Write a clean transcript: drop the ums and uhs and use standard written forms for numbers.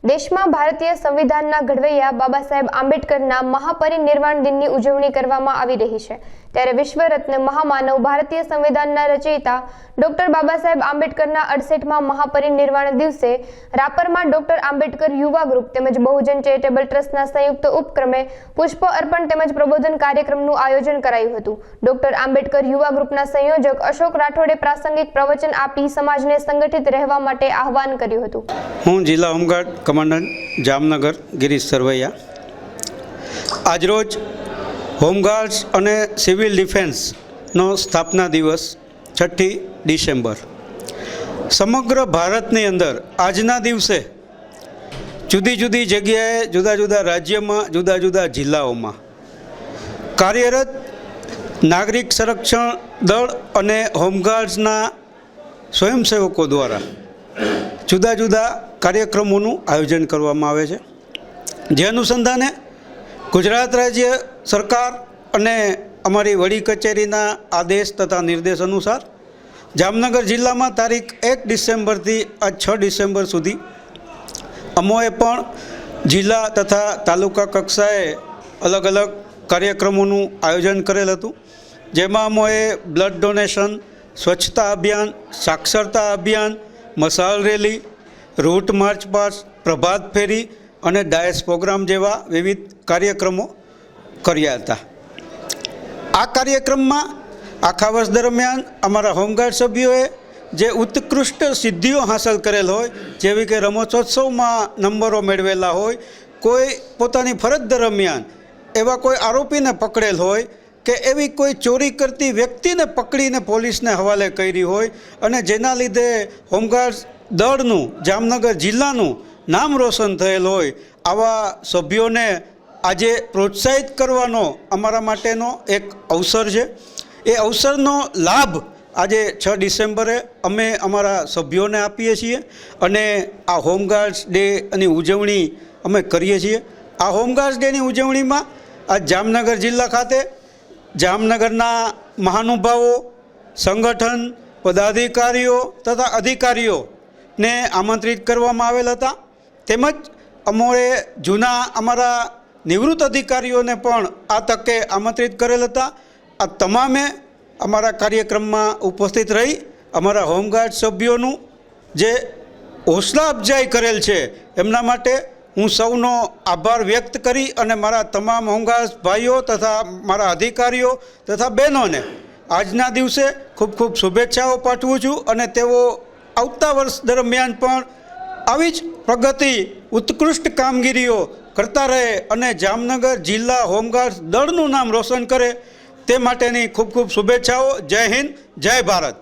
દેશમાં ભારતીય સંવિધાનના ઘડવૈયા બાબા સાહેબ આંબેડકરના મહાપરિનિર્વાણ દિનની ઉજવણી કરવામાં આવી રહી છે। ત્યારે વિશ્વ રત્ન મહામાનવ ભારતીય સંવિધાનના રચયિતા ડોક્ટર બાબા સાહેબ આંબેડકરના 68મા મહાપરિનિર્વાણ દિવસે રાપરમાં ડોક્ટર આંબેડકર યુવા ગ્રુપ તેમજ બહુજન ચેરિટેબલ ટ્રસ્ટના સંયુક્ત ઉપક્રમે પુષ્પ અર્પણ તેમજ પ્રબોધન કાર્યક્રમનું આયોજન કરાયું હતું। ડોક્ટર આંબેડકર યુવા ગ્રુપના સંયોજક અશોક રાઠોડે પ્રાસંગિક પ્રવચન આપી સમાજને સંગઠિત રહેવા માટે આહવાન કર્યું હતું। હું જિલ્લા હોમગાર્ડ કમાન્ડન્ટ જામનગર ગિરીશ સરવૈયા આજરોજ હોમગાર્ડ્સ અને સિવિલ ડિફેન્સનો સ્થાપના દિવસ 6 ડિસેમ્બર સમગ્ર ભારતની અંદર આજના દિવસે જુદી જુદી જગ્યાએ જુદા જુદા રાજ્યમાં જુદા જુદા જિલ્લાઓમાં કાર્યરત નાગરિક સંરક્ષણ દળ અને હોમગાર્ડ્સના સ્વયંસેવકો દ્વારા જુદા જુદા કાર્યક્રમોનું આયોજન કરવામાં આવે છે। જે અનુસંધાને ગુજરાત રાજ્ય સરકાર અને અમારી વડી કચેરીના આદેશ તથા નિર્દેશ અનુસાર જામનગર જિલ્લામાં તારીખ 1 ડિસેમ્બરથી આજ 6 ડિસેમ્બર સુધી અમોએ પણ જિલ્લા તથા તાલુકા કક્ષાએ અલગ અલગ કાર્યક્રમોનું આયોજન કરેલ હતું। જેમાં અમોએ બ્લડ ડોનેશન, સ્વચ્છતા અભિયાન, સાક્ષરતા અભિયાન, મશાલ રેલી, રૂટ માર્ચ પાસ્ટ, પ્રભાત ફેરી અને ડાયસ પ્રોગ્રામ જેવા વિવિધ કાર્યક્રમો કર્યા હતા। આ કાર્યક્રમમાં આખા વર્ષ દરમિયાન અમારા હોમગાર્ડ સભ્યોએ જે ઉત્કૃષ્ટ સિદ્ધિઓ હાંસલ કરેલ હોય, જેવી કે રમતોત્સવમાં નંબરો મેળવેલા હોય, કોઈ પોતાની ફરજ દરમિયાન એવા કોઈ આરોપીને પકડેલ હોય કે એવી કોઈ ચોરી કરતી વ્યક્તિને પકડીને પોલીસને હવાલે કરી હોય અને જેના લીધે હોમગાર્ડ દળનું જામનગર જિલ્લાનું નામ રોશન થયેલ હોય, આવા સભ્યોને આજે પ્રોત્સાહિત કરવાનો અમારા માટેનો એક અવસર છે। એ અવસરનો લાભ આજે 6 ડિસેમ્બરે અમે અમારા સભ્યોને આપીએ છીએ અને આ હોમગાર્ડ્સ ડેની ઉજવણી અમે કરીએ છીએ। આ હોમગાર્ડ્સ ડેની ઉજવણીમાં આ જામનગર જિલ્લા ખાતે જામનગરના મહાનુભાવો, સંગઠન, પદાધિકારીઓ તથા અધિકારીઓને આમંત્રિત કરવામાં આવેલ હતા। તેમજ અમોએ જૂના અમારા નિવૃત્ત અધિકારીઓને પણ આ તકે આમંત્રિત કરેલ હતા। આ તમામે અમારા કાર્યક્રમમાં ઉપસ્થિત રહી અમારા હોમગાર્ડ સભ્યોનું જે હોંસલા અફજાઈ કરેલ છે એમના માટે હું સૌનો આભાર વ્યક્ત કરી અને મારા તમામ હોમગાર્ડ ભાઈઓ તથા મારા અધિકારીઓ તથા બહેનોને આજના દિવસે ખૂબ ખૂબ શુભેચ્છાઓ પાઠવું છું અને તેઓ આવતા વર્ષ દરમિયાન પણ આવી જ પ્રગતિ ઉત્કૃષ્ટ કામગીરીઓ કરતા રહે અને જામનગર જિલ્લા હોમગાર્ડ દળનું નામ રોશન કરે તે માટેની ખૂબ ખૂબ શુભેચ્છાઓ। જય હિન્દ, જય ભારત।